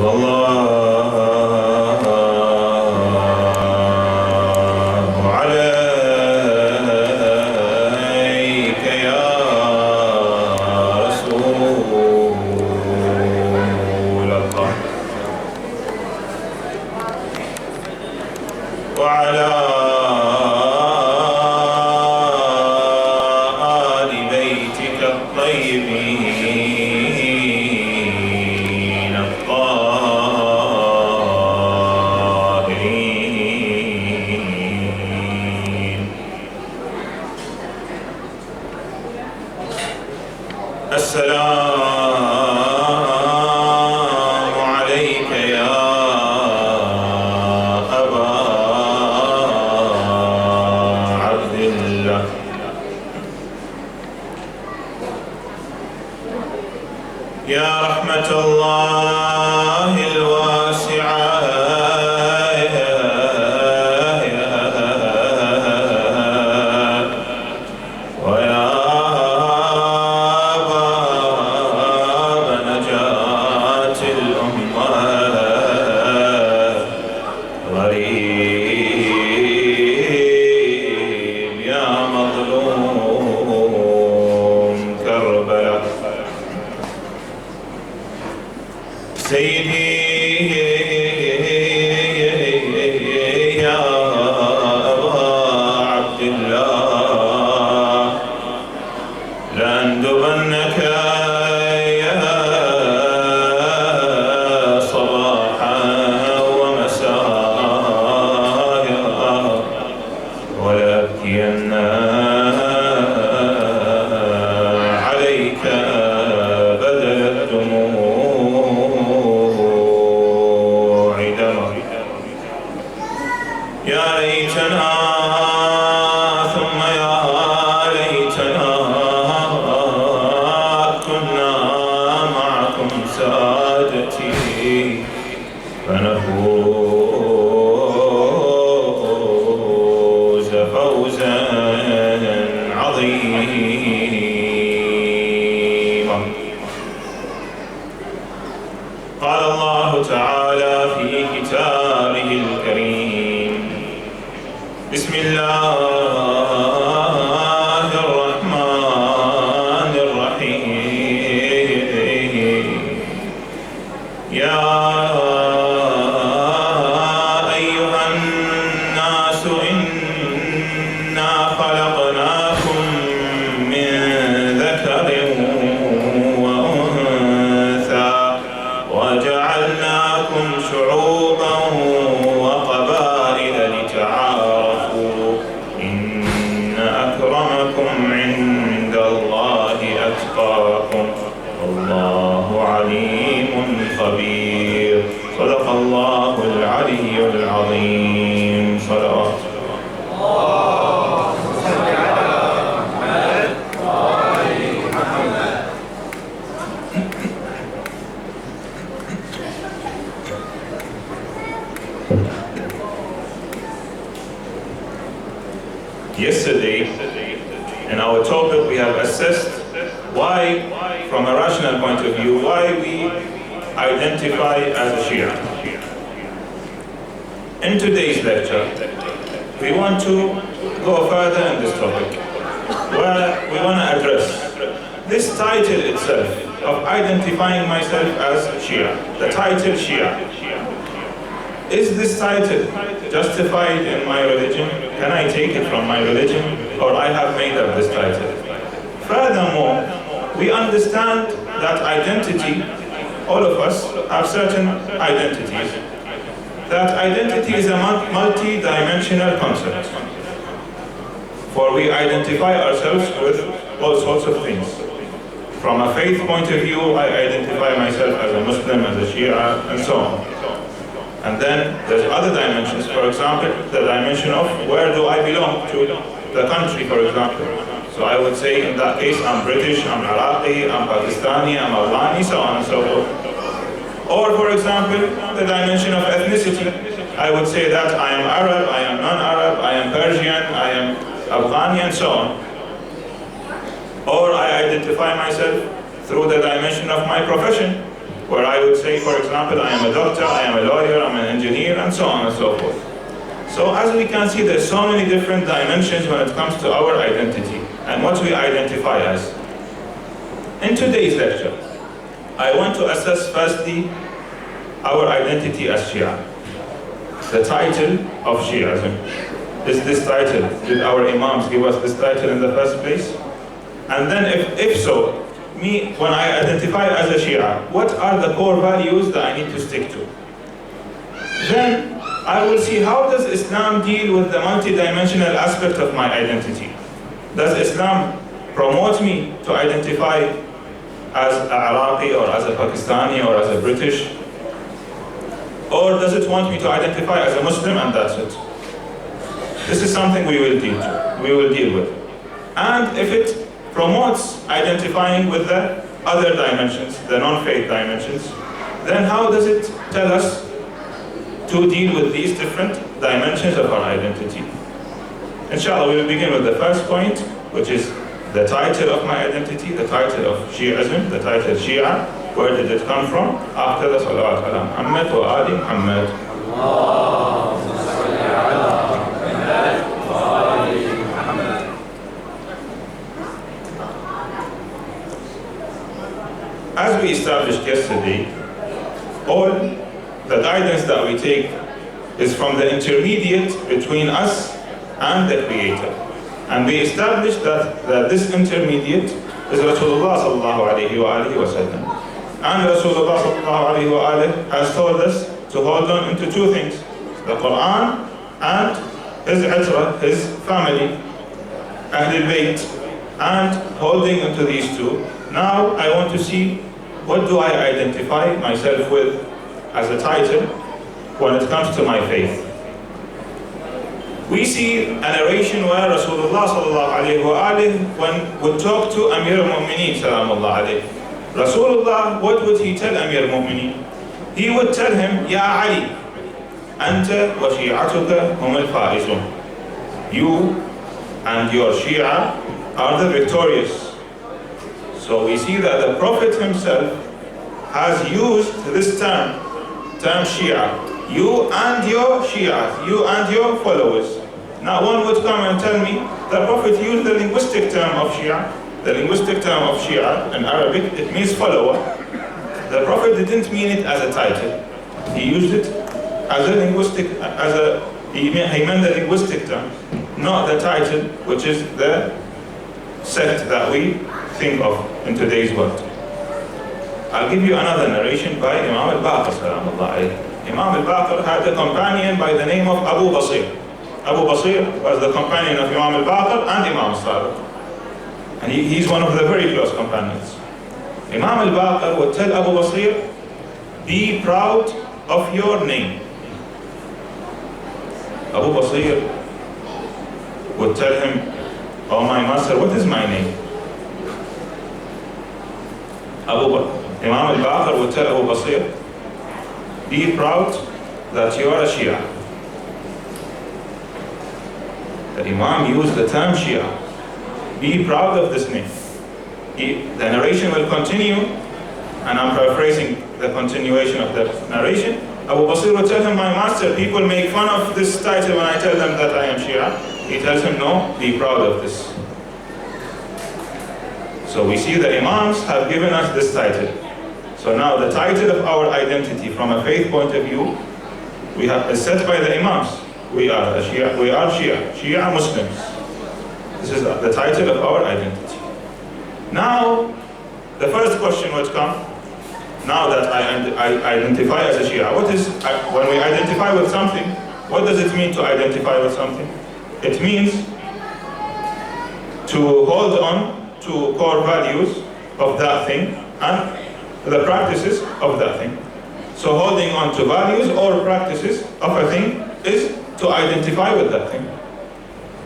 صلى الله عليك يا رسول الله وعلى آل بيتك الطيبين الطاهرين. السلام عليك يا أبا عبد الله. يا رحمة الله الواسعة ويا باب نجاة الأمة غريب يا مظلوم كربلاء. سيدي يا أبا عبد الله لأندبنك يا صباحا ومساء ولأبكين عليك بدل الدموع دمع. يا ليتنا ثم يا ليتنا كنا معكم سادتي فنفوز فوزا عظيما. قال الله تعالى في كتابه الكريم: بسم الله الرحمن الرحيم. يا أيها الناس إنا خلقناكم من ذكر وأنثى وجعلناكم شعوبا وقبائل لتعارفوا إن أكرمكم عند الله أتقاكم والله عليم خبير. صدق الله العلي العظيم. صلوات Yesterday, in our topic, we have assessed why, from a rational point of view, why we identify as a Shia. In today's lecture, we want to go further in this topic, where we want to address this title itself of identifying myself as Shia, the title Shia. Is this title justified in my religion? Can I take it from my religion, or I have made up this title? Furthermore, we understand that identity, all of us have certain identities. That identity is a multi-dimensional concept. For we identify ourselves with all sorts of things. From a faith point of view, I identify myself as a Muslim, as a Shia, and so on. And then there's other dimensions, for example, the dimension of where do I belong to, the country, for example. So I would say in that case, I'm British, I'm Iraqi, I'm Pakistani, I'm Afghani, so on and so forth. Or for example, the dimension of ethnicity. I would say that I am Arab, I am non-Arab, I am Persian, I am Afghani, and so on. Or I identify myself through the dimension of my profession. where I would say, for example, I am a doctor, I am a lawyer, I'm an engineer, and so on and so forth. So as we can see, there's so many different dimensions when it comes to our identity and what we identify as. In today's lecture, I want to assess firstly our identity as Shia. The title of Shi'ism. Is this title, did our Imams give us this title in the first place? And then if so, me, when I identify as a Shia, what are the core values that I need to stick to? Then I will see how does Islam deal with the multidimensional aspect of my identity. Does Islam promote me to identify as an Iraqi or as a Pakistani or as a British? Or does it want me to identify as a Muslim and that's it? This is something we will deal with. And if it promotes identifying with the other dimensions, the non-faith dimensions, then how does it tell us to deal with these different dimensions of our identity? Inshallah, we will begin with the first point, which is the title of my identity, the title of Shi'ism, the title Shia. Where did it come from? After the salawat ala Muhammad wa ali Muhammad. As we established yesterday, all the guidance that we take is from the intermediate between us and the Creator. And we established that this intermediate is Rasulullah sallallahu alayhi wa sallam. And Rasulullah sallallahu alayhi wa alayhi has told us to hold on into two things, the Quran and his itra, his family, Ahlul Bayt, and holding into these two. Now I want to see what do I identify myself with as a title when it comes to my faith. We see a narration where Rasulullah sallallahu alayhi wa alayhi, when would talk to Amir al-Mu'mineen salamullah alayhi. Rasulullah, what would he tell Amir al-Mu'mineen? He would tell him, Ya Ali, Anta wa shi'atuka hum al-faizun. You and your Shia are the victorious. So we see that the Prophet himself has used this term Shia. You and your Shia, you and your followers. Now one would come and tell me, the Prophet used the linguistic term of Shia. The linguistic term of Shia in Arabic, it means follower. The Prophet didn't mean it as a title. He used it as a linguistic, he meant the linguistic term, not the title, which is the sect that we think of in today's world. I'll give you another narration by Imam al-Baqir salamullah alayhi. Imam al-Baqir had a companion by the name of Abu Basir. Abu Basir was the companion of Imam al-Baqir and Imam al-Sadiq. And he's one of the very close companions. Imam al-Baqir would tell Abu Basir, be proud of your name. Abu Basir would tell him, oh my master, what is my name? Imam al-Baqir would tell Abu Basir, be proud that you are a Shia. The Imam used the term Shia. Be proud of this name. The narration will continue, and I'm paraphrasing the continuation of the narration. Abu Basir would tell him, my master, people make fun of this title when I tell them that I am Shia. He tells him, no, be proud of this. So we see the Imams have given us this title. So now the title of our identity from a faith point of view, is set by the Imams. We are Shia Muslims. This is the title of our identity. Now, the first question would come, now that I identify as a Shia, when we identify with something, what does it mean to identify with something? It means to hold on to core values of that thing and the practices of that thing. So holding on to values or practices of a thing is to identify with that thing.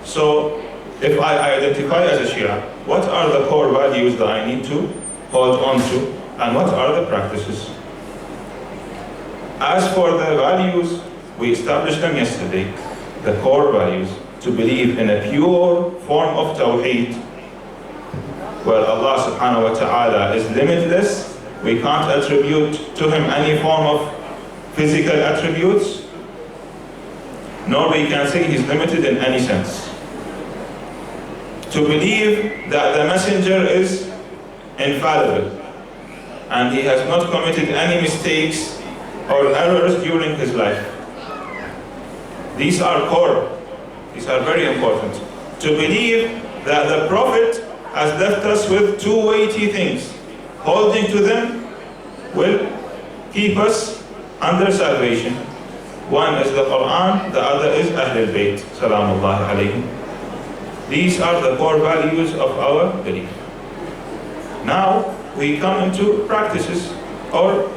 So if I identify as a Shia, what are the core values that I need to hold on to, and what are the practices? As for the values, we established them yesterday. The core values, to believe in a pure form of Tawheed, where Allah subhanahu wa ta'ala is limitless We can't attribute to him any form of physical attributes, nor we can say he's limited in any sense. To believe that the messenger is infallible and he has not committed any mistakes or errors during his life. These are core, these are very important. To believe that the Prophet has left us with two weighty things. Holding to them will keep us under salvation. One is the Quran, the other is Ahlul Bayt, Salamullahi alayhim. These are the core values of our belief. Now we come into practices or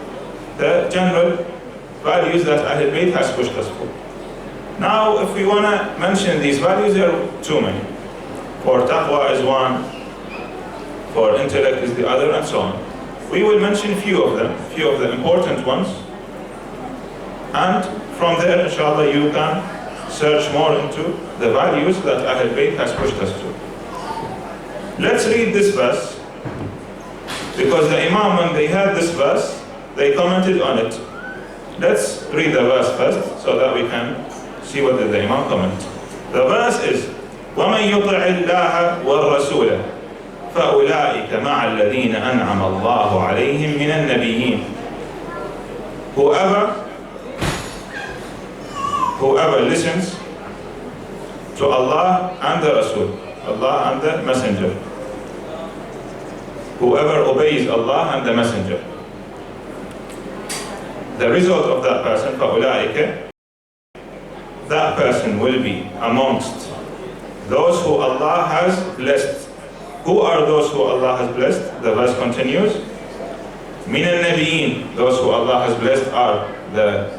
the general values that Ahlul Bayt has pushed us for. Now if we want to mention these values, there are too many. For taqwa is one, for intellect is the other, and so on. We will mention few of them, few of the important ones, and from there, inshallah, you can search more into the values that Ahlul Bayt has pushed us to. Let's read this verse, because the Imam, when they had this verse, they commented on it. Let's read the verse first, so that we can see what did the Imam comment. The verse is, وَمَنْ يُطِعِ اللَّهَ وَالرَّسُولَ فَأُولَٰئِكَ مَعَ الَّذِينَ أَنْعَمَ اللَّهُ عَلَيْهِمْ مِنَ النَّبِيِّينَ. Whoever listens to Allah and the Rasul, Allah and the Messenger, whoever obeys Allah and the Messenger, the result of that person, فَأُولَٰئِكَ, that person will be amongst those who Allah has blessed. Who are those who Allah has blessed? The verse continues. مِنَ النَّبِيِّينَ, those who Allah has blessed are the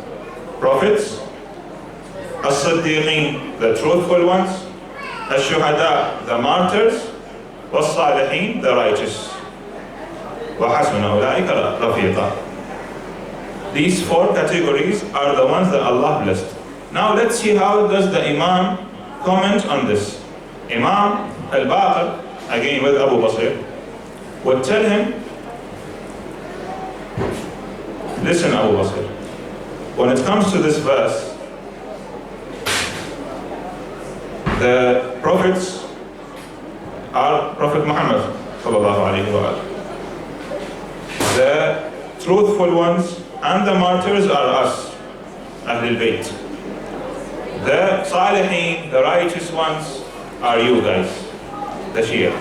prophets, الصديقين, the truthful ones, الشهداء, the martyrs, والصالحين, the righteous. وَحَسُنَ أُولَٰئِكَ رَفِيقًا. These four categories are the ones that Allah blessed. Now let's see how does the Imam comment on this. Imam al-Baqir, again with Abu Basir, would tell him, listen Abu Basir, when it comes to this verse, the prophets are Prophet Muhammad sallallahu alaihi wa sallam. The truthful ones and the martyrs are us, Ahlul Bayt. The Salihin, the righteous ones, are you guys, the Shia.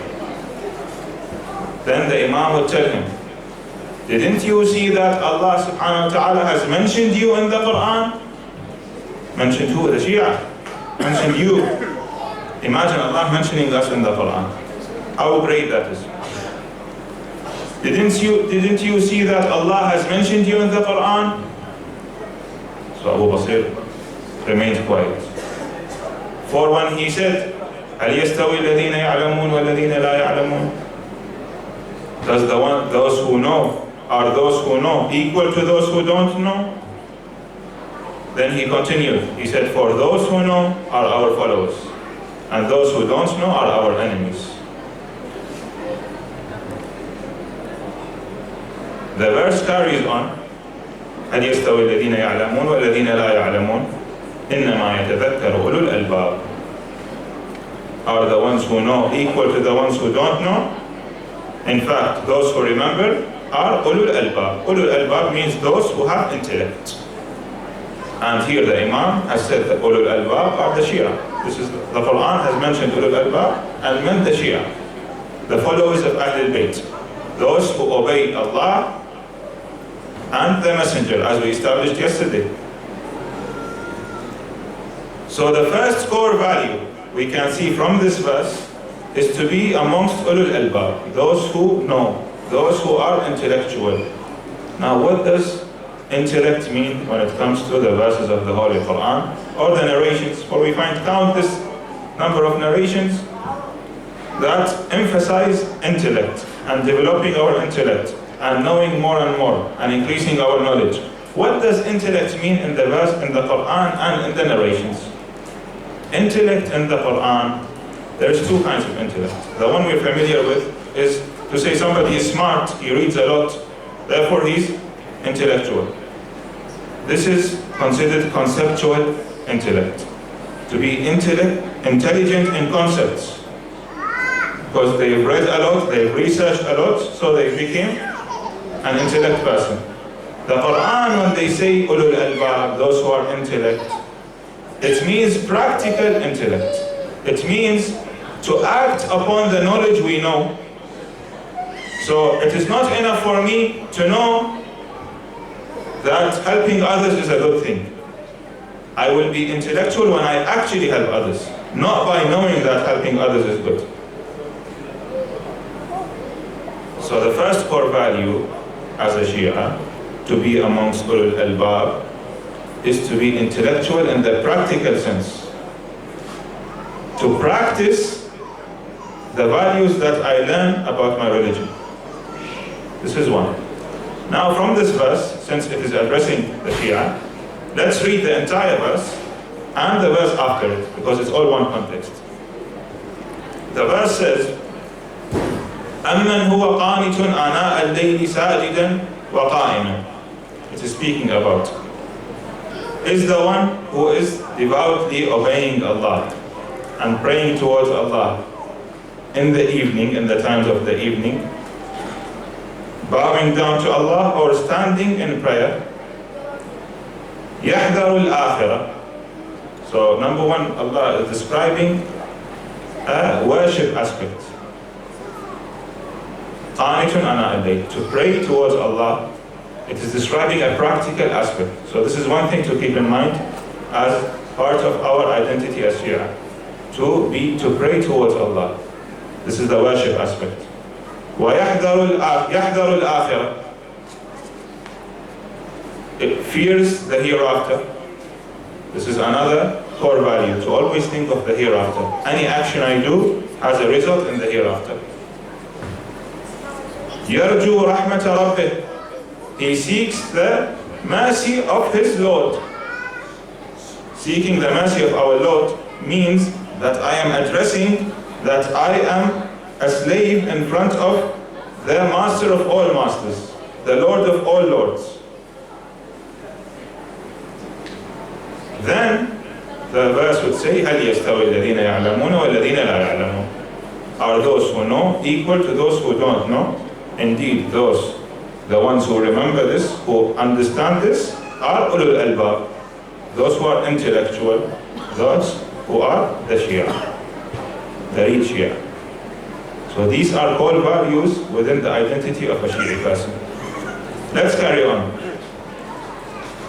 Then the Imam would tell him, didn't you see that Allah subhanahu wa ta'ala has mentioned you in the Quran? Mentioned who? The Shia. Mentioned you. Imagine Allah mentioning us in the Quran. How great that is. Didn't you see that Allah has mentioned you in the Quran? So Abu Basir remained quiet. For when he said, هل يستوي الذين يعلمون والذين لا يعلمون? Does those who know, are those who know equal to those who don't know? Then he continued. He said, for those who know are our followers, and those who don't know are our enemies. The verse carries on. هل يستوي الذين يعلمون والذين لا يعلمون إنما يتذكر أولو الألباب. Are the ones who know equal to the ones who don't know? In fact, those who remember are ulul albab. Ulul albab means those who have intellect. And here the Imam has said that ulul albab are the Shia. The Quran has mentioned ulul albab and meant the Shia, the followers of Ahlul Bayt, those who obey Allah and the Messenger, as we established yesterday. So the first core value we can see from this verse is to be amongst ulul albab, those who know, those who are intellectual. Now what does intellect mean when it comes to the verses of the Holy Quran or the narrations? For we find countless number of narrations that emphasize intellect and developing our intellect and knowing more and more and increasing our knowledge. What does intellect mean in the verse, in the Quran and in the narrations? Intellect in the Quran, there's two kinds of intellect. The one we're familiar with is to say somebody is smart, he reads a lot. Therefore, he's intellectual. This is considered conceptual intellect. To be intelligent in concepts. Because they've read a lot, they've researched a lot, so they became an intellect person. The Quran, when they say ulul albab, those who are intellect, it means practical intellect. It means to act upon the knowledge we know. So it is not enough for me to know that helping others is a good thing. I will be intellectual when I actually help others, not by knowing that helping others is good. So the first core value as a Shia, to be amongst ulul albab, is to be intellectual in the practical sense. To practice the values that I learn about my religion. This is one. Now from this verse, since it is addressing the Shia, let's read the entire verse and the verse after it, because it's all one context. The verse says, أَمَّنْ هُوَ قَانِتٌ آنَاءَ اللَّيْلِ سَاجِدًا وَقَائِمًا. It is speaking about, is the one who is devoutly obeying Allah and praying towards Allah in the evening, in the times of the evening, bowing down to Allah or standing in prayer. يَحْذَرُ الْآخِرَةِ. So number one, Allah is describing a worship aspect. قَانِتٌ آنَاءَ اللَّيْلِ, to pray towards Allah. It is describing a practical aspect. So this is one thing to keep in mind as part of our identity as Shia. To pray towards Allah. This is the worship aspect. وَيَحْذَرُ الْآخِرَةِ. It fears the hereafter. This is another core value, to always think of the hereafter. Any action I do has a result in the hereafter. يَرْجُو رَحْمَةَ رَبِّهِ. He seeks the mercy of his Lord. Seeking the mercy of our Lord means that I am addressing that I am a slave in front of the master of all masters, the Lord of all lords. Then the verse would say, هَلْ يَسْتَوِي الَّذِينَ يَعْلَمُونَ وَالَّذِينَ لَا يَعْلَمُونَ. Are those who know equal to those who don't know? Indeed, the ones who remember this, who understand this, are ulul albab. Those who are intellectual, those who are the Shia, the real Shia. So these are core values within the identity of a Shia person. Let's carry on.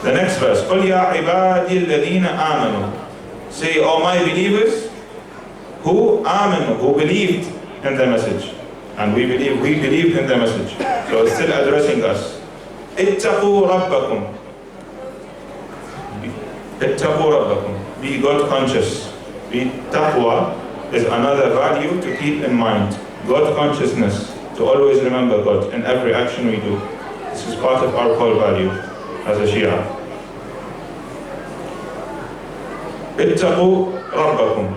The next verse, قُلْ يَا عِبَادِي الَّذِينَ آمَنُوا. Say, O my believers, who آمَنوا, who believed in the message. And we believed in the message. So it's still addressing us. اتَّقُوا رَبَّكُمْ. اتَّقُوا رَبَّكُمْ. Be God conscious. Taqwa is another value to keep in mind. God consciousness, to always remember God in every action we do. This is part of our core value as a Shia. اتقوا ربكم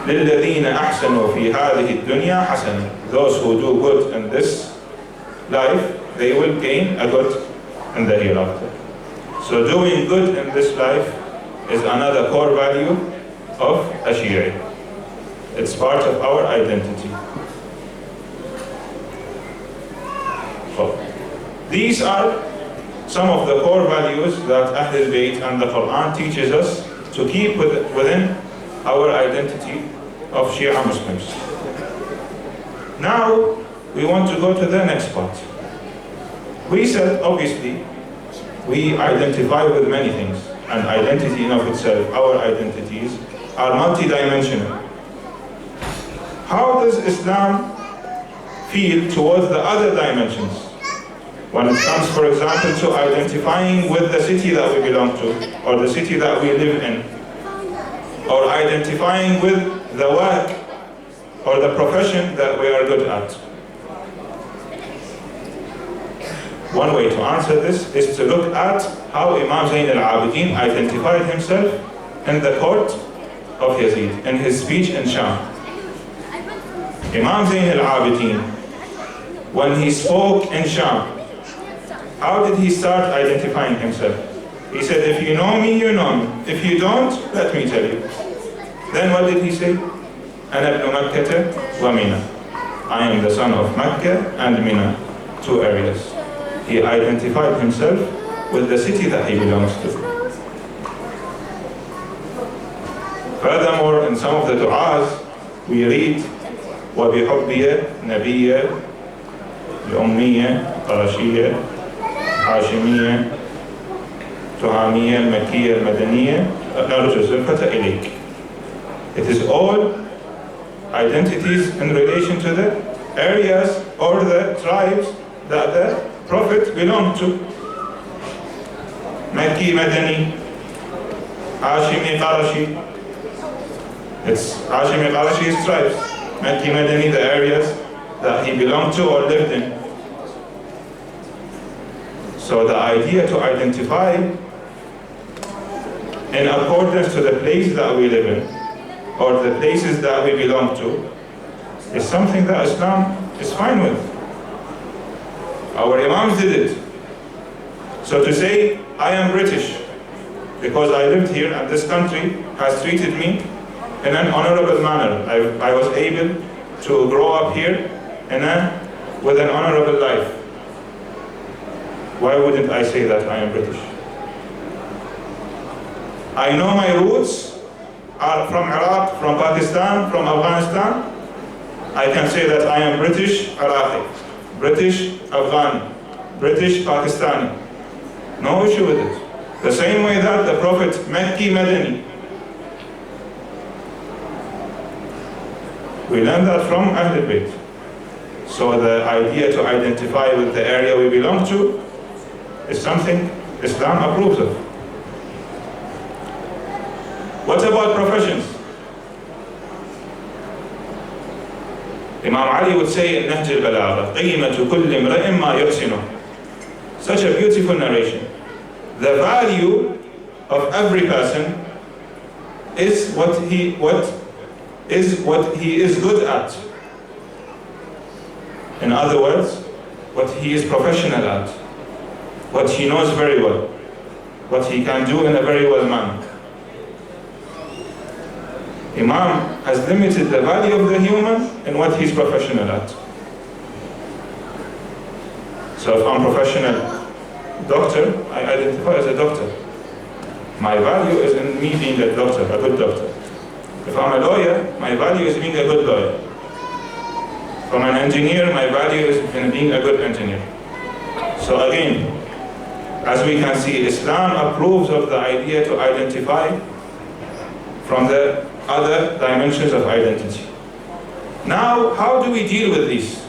للذين أحسنوا في هذه الدنيا حسنة. Those who do good in this life, they will gain a good in the hereafter. So doing good in this life is another core value of a Shia. It's part of our identity. So, these are some of the core values that Ahlul Bayt and the Quran teaches us to keep within our identity of Shia Muslims. Now, we want to go to the next part. We said, obviously, we identify with many things, and identity in of itself, our identities, are multidimensional. How does Islam feel towards the other dimensions? When it comes, for example, to identifying with the city that we belong to, or the city that we live in, or identifying with the work or the profession that we are good at. One way to answer this is to look at how Imam Zayn al-Abidin identified himself in the court of Yazid, in his speech in Sham. Imam Zayn al-Abidin when he spoke in Sham, how did he start identifying himself? He said, if you know me, you know me. If you don't, let me tell you. Then what did he say? أنا ابن مكة ومنى. I am the son of Mecca and Mina, two areas. He identified himself with the city that he belongs to. Furthermore, in some of the du'as, we read, وَبِحُبِّيَ نَبِيَّ الْأُمِّيَّ قَرَشِيَّ حاشمية تهامية المكية المدنية نرجو الزلفة إليك. It is all identities in relation to the areas or the tribes that the Prophet belonged to. Makki, Madani, Hashimi, Qarashi. It's Hashimi, Qarashi's tribes. Makki, Madani, the areas that he belonged to or lived in. So the idea to identify in accordance to the place that we live in or the places that we belong to is something that Islam is fine with. Our Imams did it. So to say, I am British because I lived here and this country has treated me in an honorable manner. I was able to grow up here with an honorable life. Why wouldn't I say that I am British? I know my roots are from Iraq, from Pakistan, from Afghanistan. I can say that I am British Iraqi, British Afghani, British Pakistani. No issue with it. The same way that the Prophet Makki Madani. We learn that from Ahlul Bayt. So the idea to identify with the area we belong to is something Islam approves of. What about professions? Imam Ali would say in Nahj al-Balagha, قِيمَةُ كُلِّ امْرَئٍ مَا يُحْسِنُهُ. Such a beautiful narration. The value of every person is what he is good at. In other words, what he is professional at, what he knows very well, what he can do in a very well manner. Imam has limited the value of the human in what he's professional at. So if I'm a professional doctor, I identify as a doctor. My value is in me being a doctor, a good doctor. If I'm a lawyer, my value is being a good lawyer. If I'm an engineer, my value is in being a good engineer. So again, as we can see, Islam approves of the idea to identify from the other dimensions of identity. Now, how do we deal with these?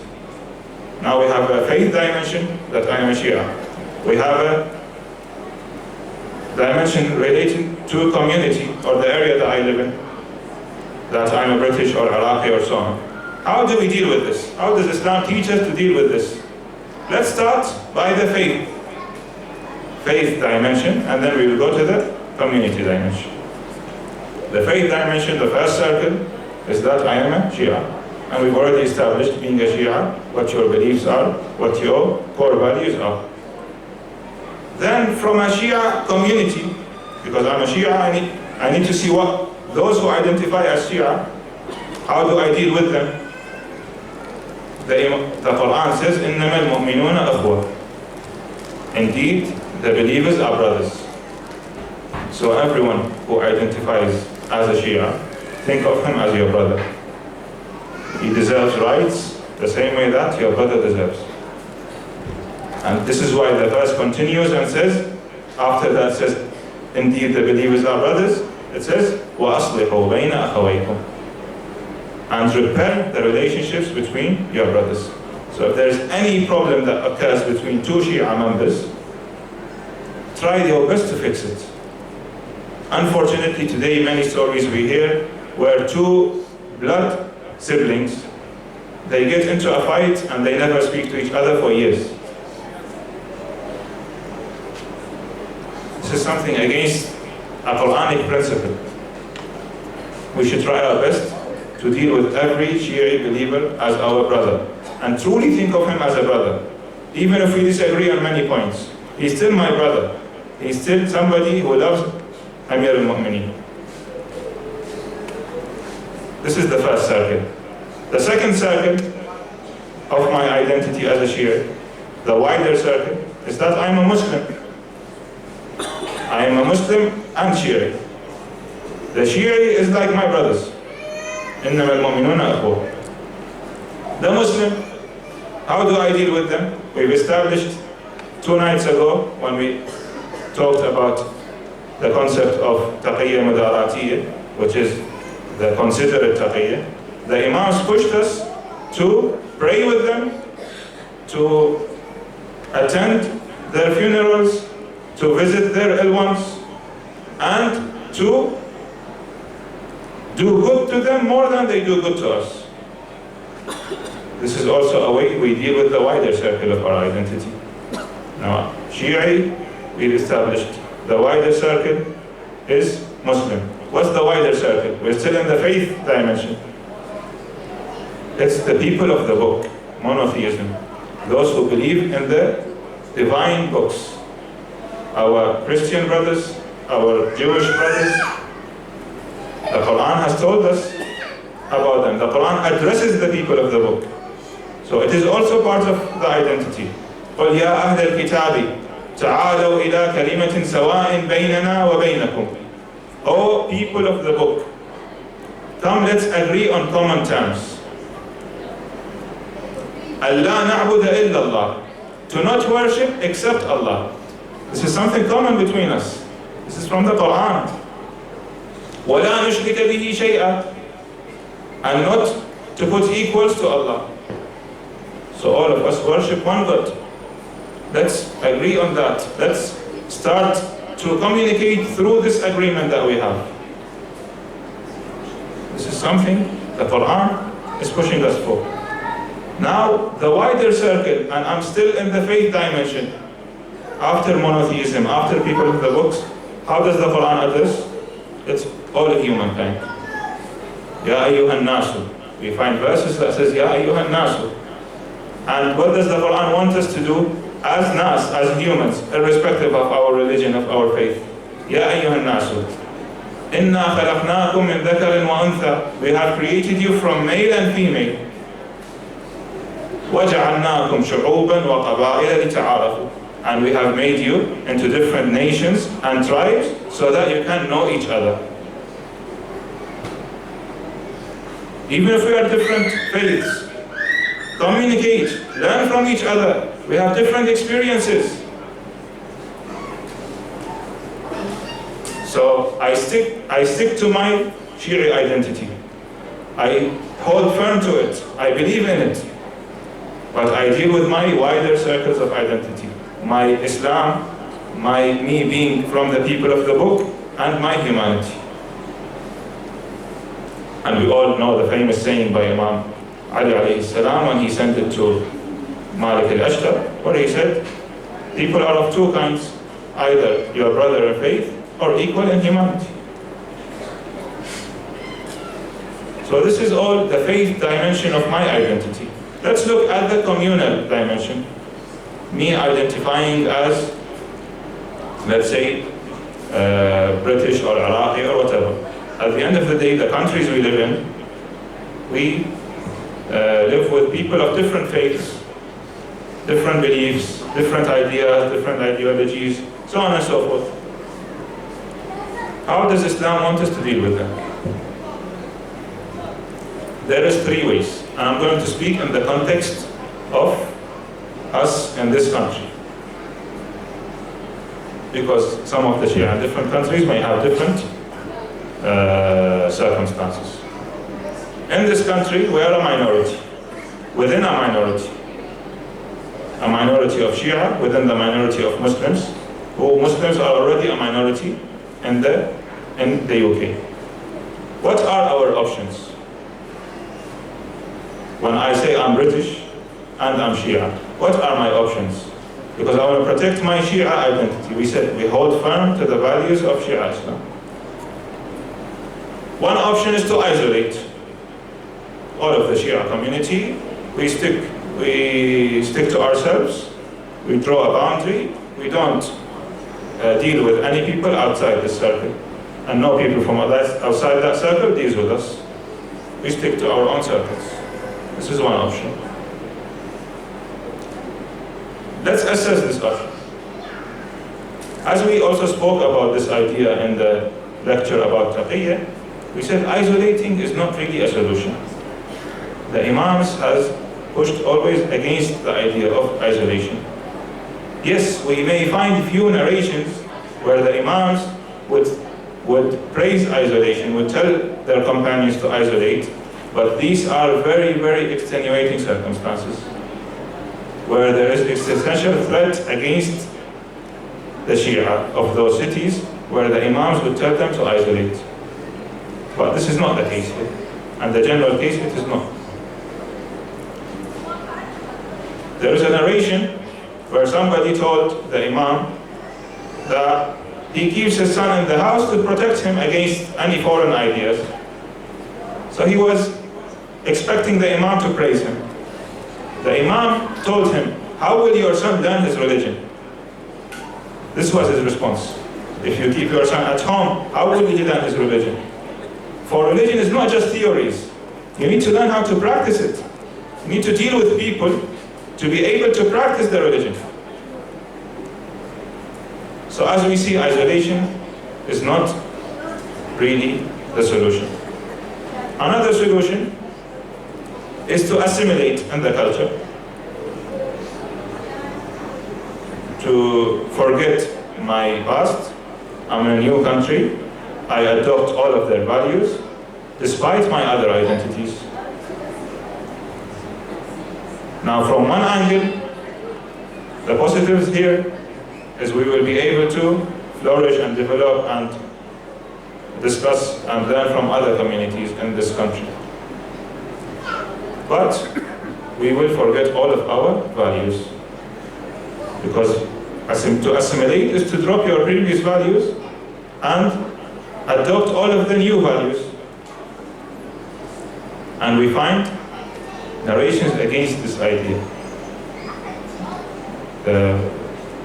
Now we have a faith dimension, that I am a Shia. We have a dimension relating to a community or the area that I live in, that I'm a British or Iraqi or so on. How do we deal with this? How does Islam teach us to deal with this? Let's start by the faith dimension, and then we will go to the community dimension. The faith dimension, the first circle, is that I am a Shia. And we've already established, being a Shia, what your beliefs are, what your core values are. Then from a Shia community, because I'm a Shia, I need to see what those who identify as Shia, how do I deal with them? The Quran says, إِنَّمَا الْمُؤْمِنُونَ أَخْوَةٌ. Indeed, the believers are brothers. So everyone who identifies as a Shia, think of him as your brother. He deserves rights the same way that your brother deserves. And this is why the verse continues and says, after that says, indeed the believers are brothers, it says, وَأَصْلِحُوا بَيْنَ أَخَوَيْكُمْ. And repair the relationships between your brothers. So if there is any problem that occurs between two Shia members, try your best to fix it. Unfortunately, today many stories we hear where two blood siblings, they get into a fight and they never speak to each other for years. This is something against a Quranic principle. We should try our best to deal with every Shia believer as our brother. and truly think of him as a brother. Even if we disagree on many points, he's still my brother. He's still somebody who loves Amir al-Mu'mineen. This is the first circle. The second circle of my identity as a Shia, the wider circle, is that I'm a Muslim. I am a Muslim and Shia. The Shia is like my brothers. إنما المؤمنون أخوة. The Muslim, how do I deal with them? We've established 2 nights ago when we talked about the concept of taqiyya mudaratiyya, which is the considerate taqiyya. The Imams pushed us to pray with them, to attend their funerals, to visit their ill ones, and to do good to them more than they do good to us. This is also a way we deal with the wider circle of our identity. Now, Shi'i, we established the wider circle is Muslim. What's the wider circle? We're still in the faith dimension. It's the people of the book, monotheism. Those who believe in the divine books. Our Christian brothers, our Jewish brothers, the Quran has told us about them. The Quran addresses the people of the book. So it is also part of the identity. قُلْ يَا أَهْلَ الْكِتَابِ تَعَالَوْا إِلَىٰ كَلِمَةٍ سَوَاءٍ بَيْنَنَا وَبَيْنَكُمْ. O people of the book, come, let's agree on common terms. أَلَّا نَعْبُدَ إِلَّا اللَّهِ. To not worship except Allah. This is something common between us. This is from the Quran. وَلَا نُشْرِكَ بِهِ شَيْئًا. And not to put equals to Allah. So all of us worship one God. Let's agree on that. Let's start to communicate through this agreement that we have. This is something the Quran is pushing us for. Now, the wider circle, and I'm still in the faith dimension, after monotheism, after people of the books, how does the Quran address? It's all of humankind. Ya ayyuhan nasu. We find verses that says, Ya ayyuhan nasu. And what does the Quran want us to do as nas, as humans, irrespective of our religion, of our faith? Ya ayyuhan nasu. Inna khalaqnakum min dhakarin wa untha. We have created you from male and female. وَجَعَلْنَاكُمْ شُعُوبًا وَقَبَائِلَ لِتَعَارَفُوا. And we have made you into different nations and tribes so that you can know each other. Even if we are different faiths, communicate, learn from each other. We have different experiences. So I stick to my Shi'i identity. I hold firm to it. I believe in it. But I deal with my wider circles of identity. My Islam, me being from the people of the book, and my humanity. And we all know the famous saying by Imam Ali alayhi salam when he sent it to Malik al-Ashtar, where he said, people are of 2 kinds, either your brother in faith or equal in humanity. So this is all the faith dimension of my identity. Let's look at the communal dimension. Me identifying as, let's say, British or Iraqi or whatever. At the end of the day, the countries we live in, we live with people of different faiths, different beliefs, different ideas, different ideologies, so on and so forth. How does Islam want us to deal with them? There is 3 ways, and I'm going to speak in the context of us in this country. Because some of the Shia in different countries may have different circumstances. In this country, we are a minority. Within a minority of Shia, within the minority of Muslims, who Muslims are already a minority in the UK. What are our options? When I say I'm British and I'm Shia, what are my options? Because I want to protect my Shia identity. We said we hold firm to the values of Shia Islam. One option is to isolate all of the Shia community. We stick we stick to ourselves, we draw a boundary, we don't deal with any people outside this circle, and no people from outside that circle deals with us. We stick to our own circles. This is one option. Let's assess this option. As we also spoke about this idea in the lecture about taqiyya, we said isolating is not really a solution. The Imams has pushed always against the idea of isolation. Yes, we may find few narrations where the Imams would praise isolation, would tell their companions to isolate, but these are very, very extenuating circumstances where there is existential threat against the Shia of those cities where the Imams would tell them to isolate. But this is not the case here. And the general case, it is not. There is a narration where somebody told the Imam that he keeps his son in the house to protect him against any foreign ideas. So he was expecting the Imam to praise him. The Imam told him, "How will your son learn his religion?" This was his response. If you keep your son at home, how will he learn his religion? For religion is not just theories. You need to learn how to practice it. You need to deal with people to be able to practice their religion. So as we see, isolation is not really the solution. Another solution is to assimilate in the culture, to forget my past. I'm in a new country. I adopt all of their values, despite my other identities. Now, from one angle, the positives here is we will be able to flourish and develop and discuss and learn from other communities in this country. But we will forget all of our values, because to assimilate is to drop your previous values and adopt all of the new values. And we find narrations against this idea.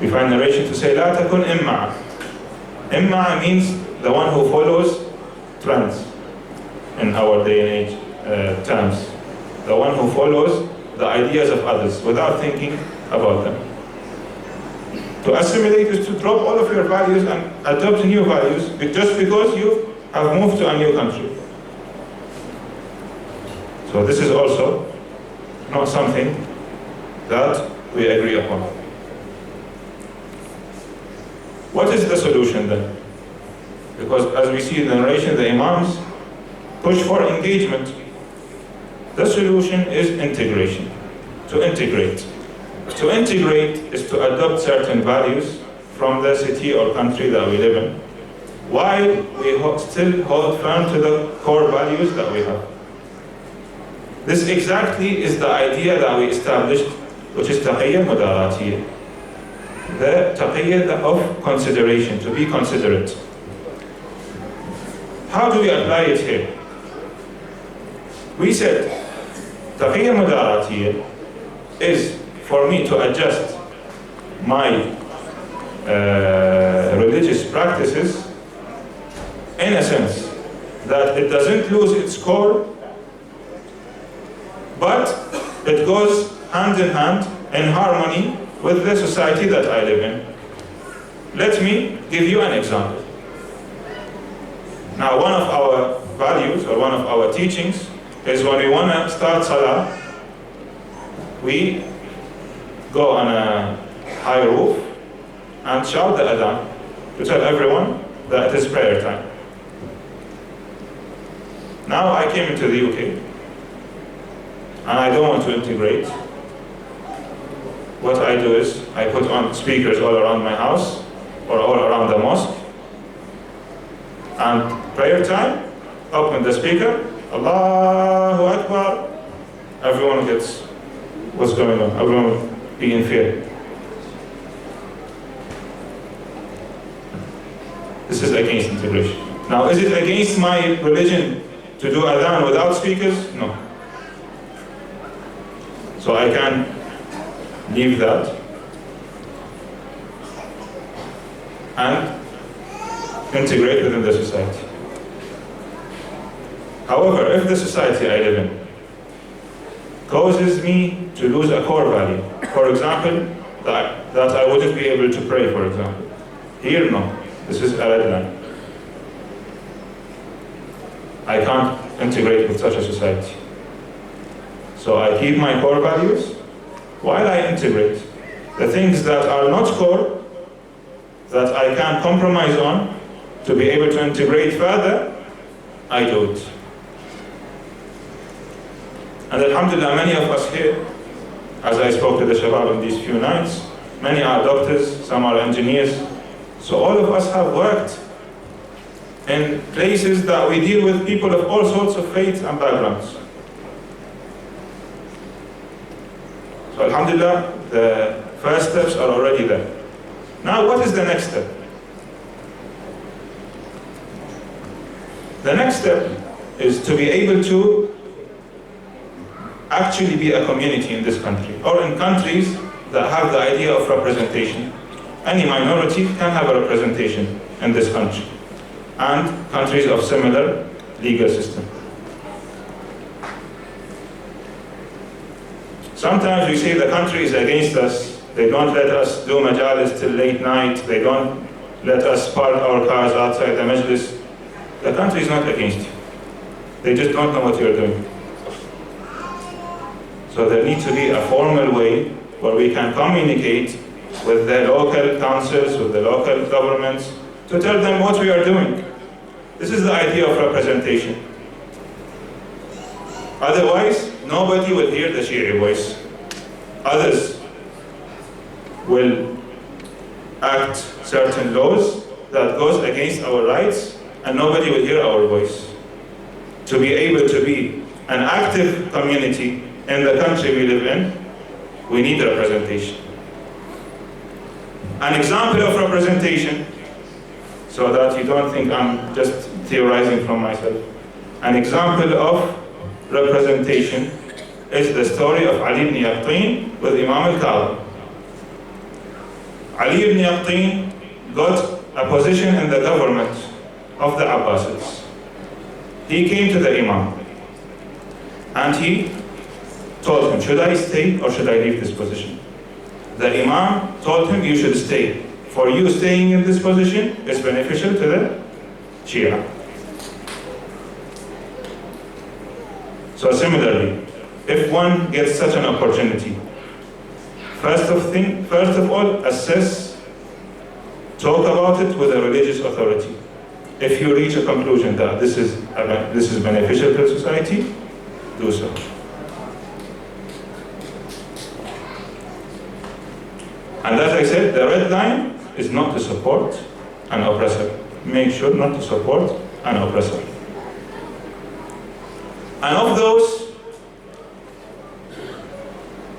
We find narration to say, لا تكن إمعة. Imma means the one who follows trends in our day and age terms. The one who follows the ideas of others without thinking about them. To assimilate is to drop all of your values and adopt new values just because you have moved to a new country. So this is also not something that we agree upon. What is the solution then? Because as we see in the narration, the Imams push for engagement. The solution is integration, to integrate. To integrate is to adopt certain values from the city or country that we live in, while we still hold firm to the core values that we have. This exactly is the idea that we established, which is taqiyya mudaratiyya. The taqiyya of consideration, to be considerate. How do we apply it here? We said, taqiyya mudaratiyya is for me to adjust my religious practices in a sense that it doesn't lose its core, but it goes hand in hand in harmony with the society that I live in. Let me give you an example. Now, one of our values or one of our teachings is when we want to start salah, we go on a high roof and shout the adhan to tell everyone that it is prayer time. Now I came into the UK and I don't want to integrate. What I do is I put on speakers all around my house or all around the mosque, and prayer time, open the speaker, Allahu Akbar, everyone gets what's going on, everyone will be in fear. This is against integration. Now, is it against my religion to do adhan without speakers? No. So I can leave that and integrate within the society. However, if the society I live in causes me to lose a core value, for example, that I wouldn't be able to pray, for example. Here, no. This is a red line. I can't integrate with such a society. So I keep my core values while I integrate. The things that are not core, that I can compromise on to be able to integrate further, I do it. And alhamdulillah, many of us here, as I spoke to the Shabab in these few nights, many are doctors, some are engineers. So all of us have worked in places that we deal with people of all sorts of faiths and backgrounds. So alhamdulillah, the first steps are already there. Now what is the next step? The next step is to be able to actually be a community in this country, or in countries that have the idea of representation. Any minority can have a representation in this country, and countries of similar legal system. Sometimes we say the country is against us. They don't let us do majalis till late night. They don't let us park our cars outside the Majlis. The country is not against you. They just don't know what you're doing. So there needs to be a formal way where we can communicate with the local councils, with the local governments, to tell them what we are doing. This is the idea of representation. Otherwise, nobody will hear the Shi'i voice. Others will act certain laws that goes against our rights, and nobody will hear our voice. To be able to be an active community in the country we live in, we need representation. An example of representation, so that you don't think I'm just theorizing from myself. An example of representation is the story of Ali ibn Yaqtin with Imam al-Kaaba. Ali ibn Yaqtin got a position in the government of the Abbasids. He came to the Imam and he told him, should I stay or should I leave this position? The Imam told him, you should stay. For you staying in this position is beneficial to the Shia. So similarly, if one gets such an opportunity, first of all, assess, talk about it with a religious authority. If you reach a conclusion that this is beneficial to society, do so. And as I said, the red line is not to support an oppressor. Make sure not to support an oppressor. And of those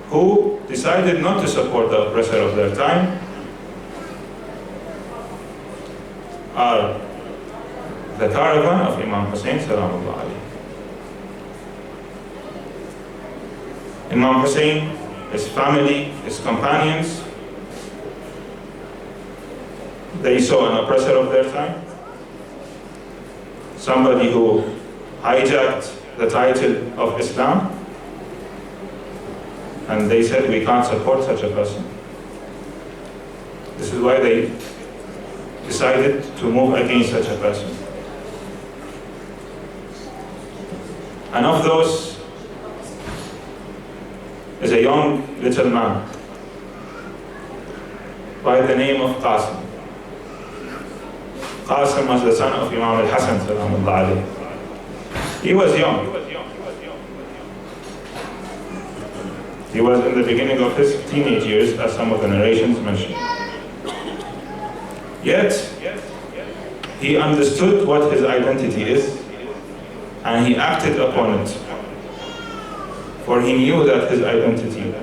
who decided not to support the oppressor of their time are the caravan of Imam Hussain salamullah alayhi. Imam Hussain, his family, his companions, they saw an oppressor of their time, somebody who hijacked the title of Islam, and they said we can't support such a person. This is why they decided to move against such a person. And of those is a young little man by the name of Qasim. Qasim was the son of Imam al-Hasan salamullah alayhi. He was young. He was in the beginning of his teenage years, as some of the narrations mention. Yet, he understood what his identity is, and he acted upon it. For he knew that his identity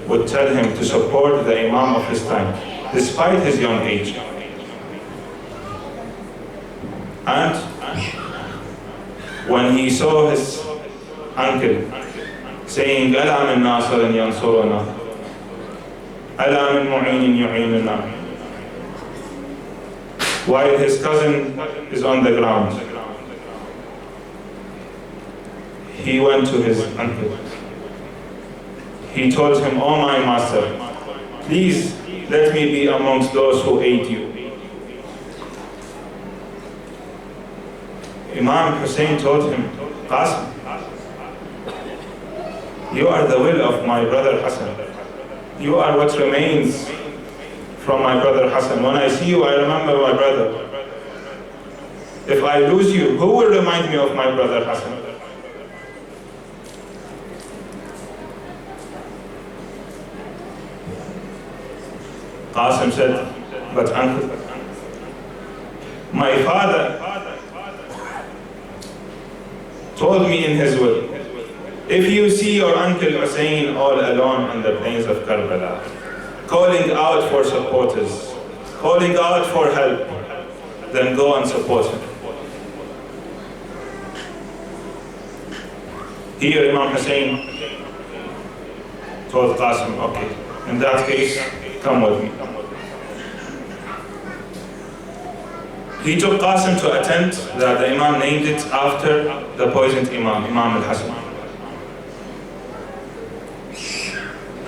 would tell him to support the Imam of his time, despite his young age. And when he saw his uncle saying, ألا من ناصر ينصرنا, ألا من معين يعيننا, while his cousin is on the ground. He went to his uncle. He told him, "Oh my master, please let me be amongst those who aid you." Imam Hussain told him, "Qasim, you are the will of my brother Hassan. You are what remains from my brother Hassan. When I see you, I remember my brother. If I lose you, who will remind me of my brother Hassan?" Qasim said, "But uncle, my father told me in his will, if you see your uncle Hussain all alone on the plains of Karbala, calling out for supporters, calling out for help, then go and support him." Here Imam Hussain told Qasim, "Okay, in that case, come with me." He took Qasim to a tent that the Imam named it after the poisoned Imam, Imam Al-Hakim.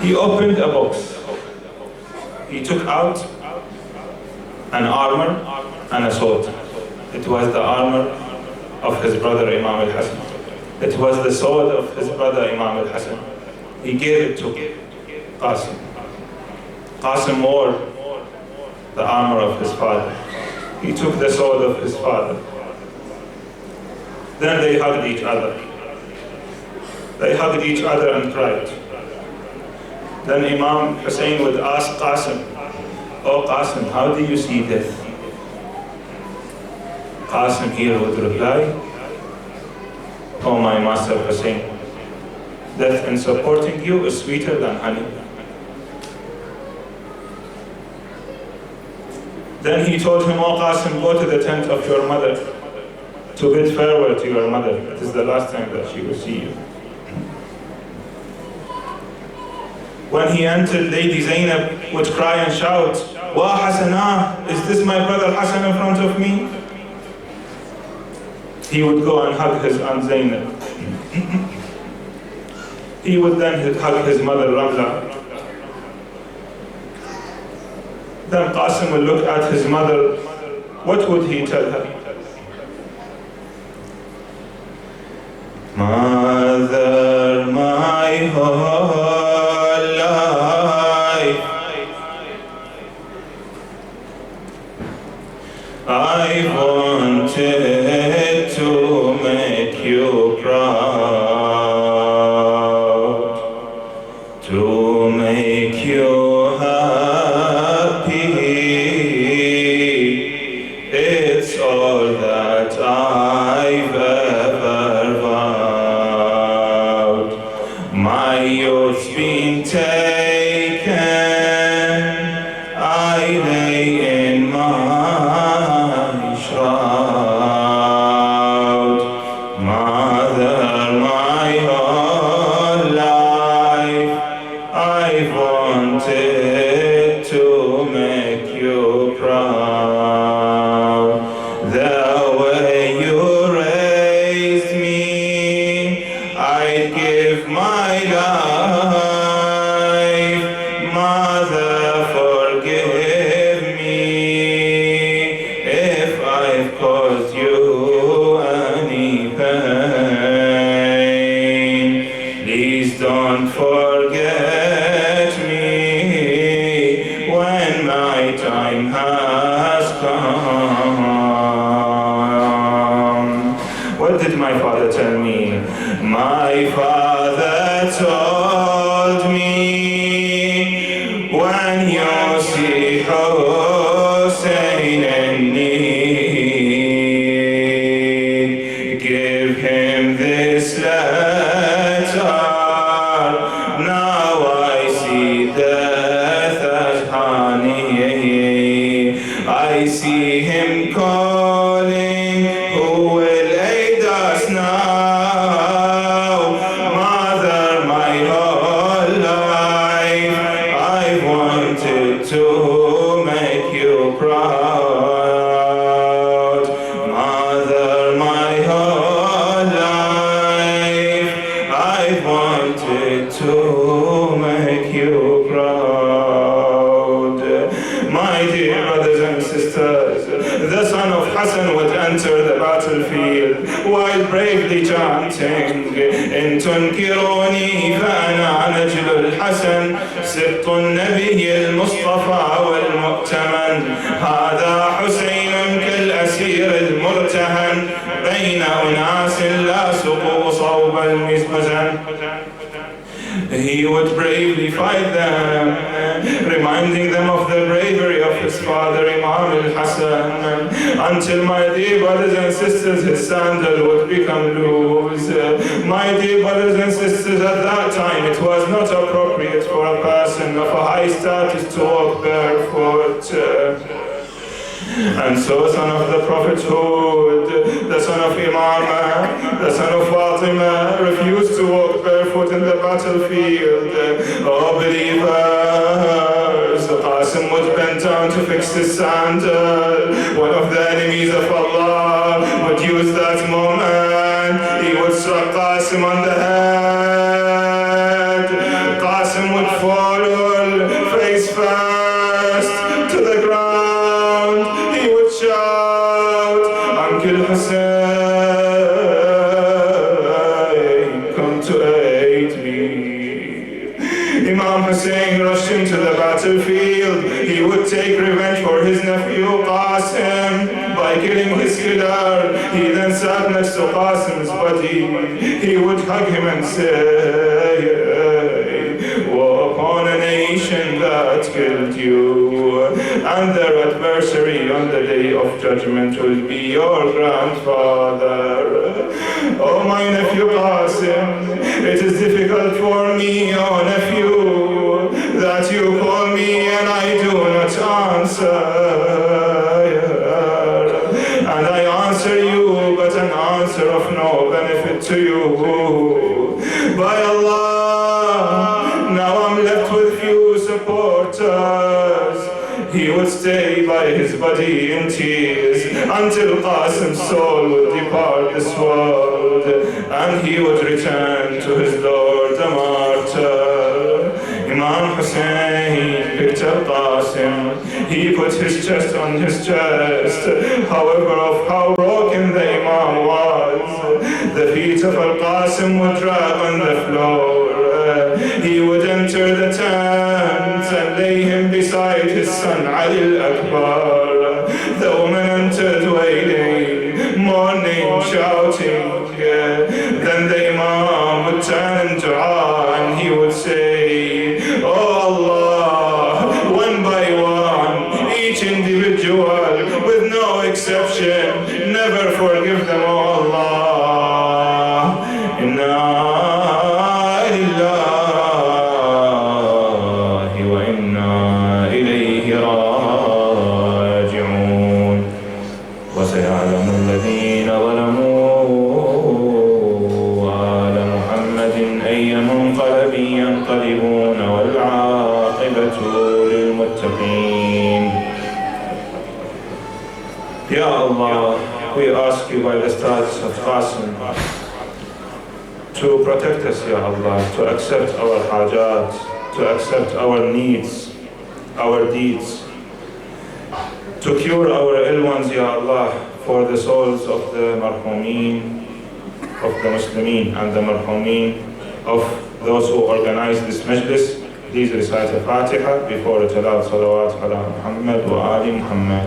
He opened a box. He took out an armor and a sword. It was the armor of his brother Imam Al-Hasan. It was the sword of his brother Imam Al-Hasan. He gave it to Qasim. Qasim wore the armor of his father. He took the sword of his father. Then they hugged each other. They hugged each other and cried. Then Imam Hussain would ask Qasim, "Oh Qasim, how do you see death?" Qasim here would reply, "Oh my master Hussain, death in supporting you is sweeter than honey." Then he told him, "Oh Qasim, go to the tent of your mother to bid farewell to your mother. It is the last time that she will see you." When he entered, Lady Zainab would cry and shout, "Wa Hasana, is this my brother Hassan in front of me?" He would go and hug his aunt Zainab. He would then hug his mother Ramla. Then Qasim would look at his mother. What would he tell her? "Mother, my whole life I wanted to make you proud, to make you happy. It's all that I've ever vowed. My youth's been taken, I lay in my shroud. Mother, my whole life I wanted to make you proud. The way you raised me, I'd give my life. Mother, forgive me if I've caused you any pain. Please don't forget me when my time has come." What did my father tell me? My father told me, "When you see Hussain in need, give him this letter. Now I see death as honey. I see him calling, who will aid us now? Mother, my field while bravely chanting, إن تنكروني فأنا نجل الحسن سبط النبي المصطفى والمؤتمن، هذا حسين كالأسير المرتهن بين أناس لاصقوا صوب المزمزن. He would bravely fight them, reminding them of the bravery of his father Imam al-Hassan, until, my dear brothers and sisters, his sandal would become loose. My dear brothers and sisters, at that time it was not appropriate for a person of a high status to walk barefoot. And so, son of the prophethood, the son of Imama, the son of Fatima, refused to walk barefoot in the battlefield. Oh believers, Qasim would bend down to fix his sandal. One of the enemies of Allah would use that moment. He would strike Qasim on the head. Qasim would fall face first to the ground. Shout, Uncle Hussain, come to aid me. Imam Hussain rushed into the battlefield. He would take revenge for his nephew Qasim by killing his killer. He then sat next to Qasim's body. He would hug him and say, woe upon a nation that killed you, and their adversary on the day of judgment will be your grandfather. Oh my nephew Qasim, it is difficult for me, oh nephew, that you call me and I do not answer. And I answer you, but an answer of no benefit to you. By Allah, now I'm left with few supporters. He would stay by his body in tears until Qasim's soul would depart this world and he would return to his Lord a martyr. Imam Hussain picked up Qasim. He put his chest on his chest. However, of how broken the Imam was, the feet of Al-Qasim would drag on the floor. He would enter the tent and lay him beside his son Ali al-Akbar. The woman entered wailing, mourning, shouting. Then the Imam would turn in dua and he would say, Oh Allah, one by one, each individual, with no exception, never forgive them, oh Allah. Ya Allah, we ask you by the stars of Qasim to protect us, Ya Allah, to accept our hajat, to accept our needs, our deeds, to cure our ill ones, Ya Allah, for the souls of the marhumeen, of the Muslimin, and the marhumeen of those who organize this Majlis. Please recite the Fatiha before the Tilawat Salawat ala Muhammad wa Ali Muhammad.